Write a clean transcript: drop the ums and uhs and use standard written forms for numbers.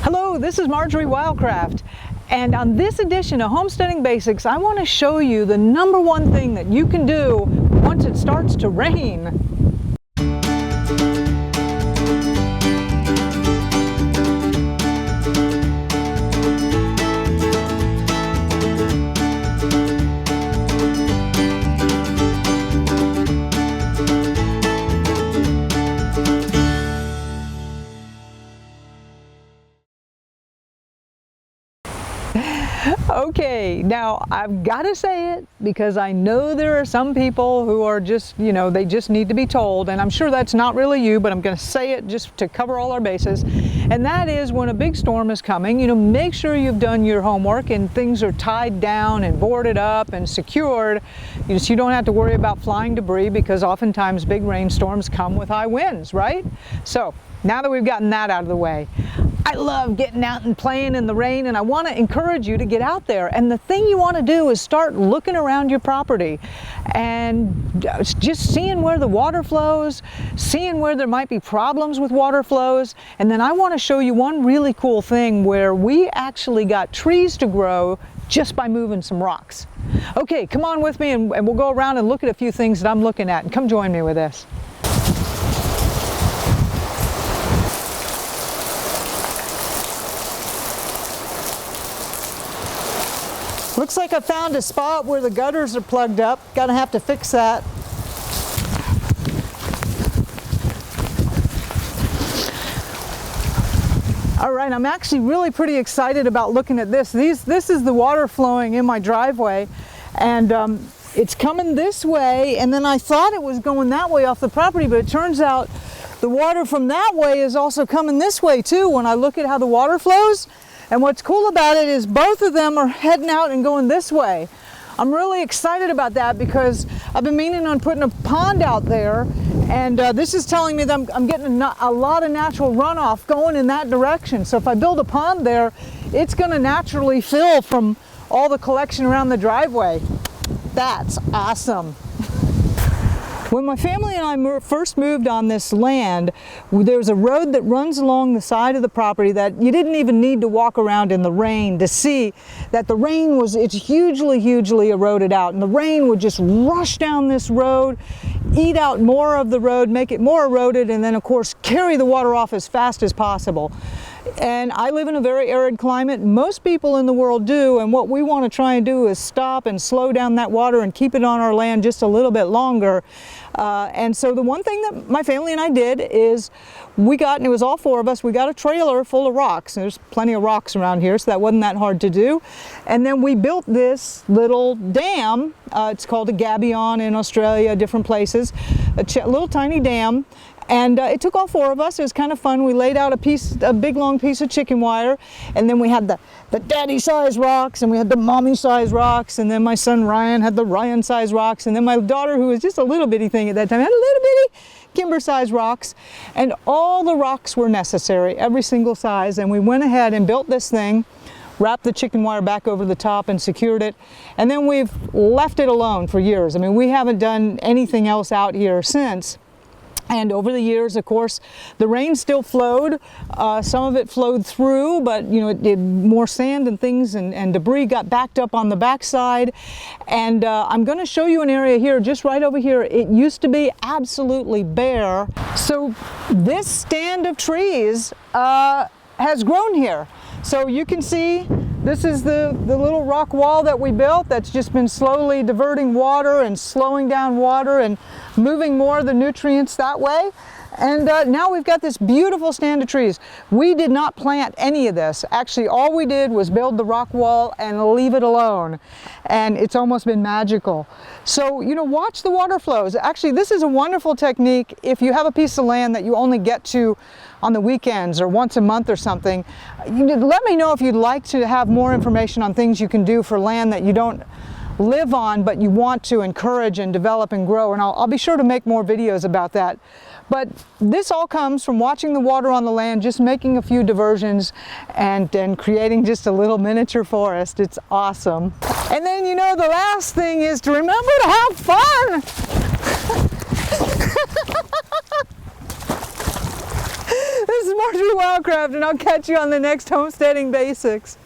Hello, this is Marjory Wildcraft, and on this edition of Homesteading Basics, I want to show you the number one thing that you can do once it starts to rain. Okay, now I've got to say it because I know there are some people who are just, they just need to be told, and I'm sure that's not really you, but I'm going to say it just to cover all our bases. And that is, when a big storm is coming, make sure you've done your homework and things are tied down and boarded up and secured, so you don't have to worry about flying debris, because oftentimes big rainstorms come with high winds, right? So now that we've gotten that out of the way, I love getting out and playing in the rain, and I want to encourage you to get out there. And the thing you want to do is start looking around your property and just seeing where the water flows, seeing where there might be problems with water flows. And then I want to show you one really cool thing where we actually got trees to grow just by moving some rocks. Okay, come on with me and we'll go around and look at a few things that I'm looking at, and come join me with this. Looks like I found a spot where the gutters are plugged up. Gonna have to fix that. All right, I'm actually really pretty excited about looking at this. This is the water flowing in my driveway, and it's coming this way, and then I thought it was going that way off the property, but it turns out the water from that way is also coming this way too when I look at how the water flows. And what's cool about it is both of them are heading out and going this way. I'm really excited about that because I've been meaning on putting a pond out there, and this is telling me that I'm getting a lot of natural runoff going in that direction. So if I build a pond there, it's going to naturally fill from all the collection around the driveway. That's awesome. When my family and I first moved on this land, there's a road that runs along the side of the property that you didn't even need to walk around in the rain to see that the rain it's hugely eroded out, and the rain would just rush down this road, eat out more of the road, make it more eroded, and then of course carry the water off as fast as possible. And I live in a very arid climate. Most people in the world do, and what we want to try and do is stop and slow down that water and keep it on our land just a little bit longer. And so the one thing that my family and I did is and it was all four of us, we got a trailer full of rocks. There's plenty of rocks around here, so that wasn't that hard to do. And then we built this little dam. It's called a gabion in Australia, different places, a little tiny dam. And it took all four of us. It was kind of fun. We laid out a big long piece of chicken wire, and then we had the daddy size rocks, and we had the mommy size rocks, and then my son Ryan had the Ryan size rocks, and then my daughter, who was just a little bitty thing at that time, had a little bitty Kimber size rocks. And all the rocks were necessary, every single size, and we went ahead and built this thing, wrapped the chicken wire back over the top and secured it, and then we've left it alone for years. I mean, we haven't done anything else out here since. And over the years, of course, the rain still flowed. Some of it flowed through, but more sand and things and debris got backed up on the backside. And I'm going to show you an area here, just right over here. It used to be absolutely bare. So this stand of trees has grown here. So you can see this is the little rock wall that we built that's just been slowly diverting water and slowing down water and moving more of the nutrients that way. And now we've got this beautiful stand of trees. We did not plant any of this. Actually, all we did was build the rock wall and leave it alone. And it's almost been magical. So, watch the water flows. Actually, this is a wonderful technique if you have a piece of land that you only get to on the weekends or once a month or something. Let me know if you'd like to have more information on things you can do for land that you don't live on, but you want to encourage and develop and grow. And I'll be sure to make more videos about that. But this all comes from watching the water on the land, just making a few diversions and creating just a little miniature forest. It's awesome. And then, the last thing is to remember to have fun. this is Marjory Wildcraft, and I'll catch you on the next Homesteading Basics.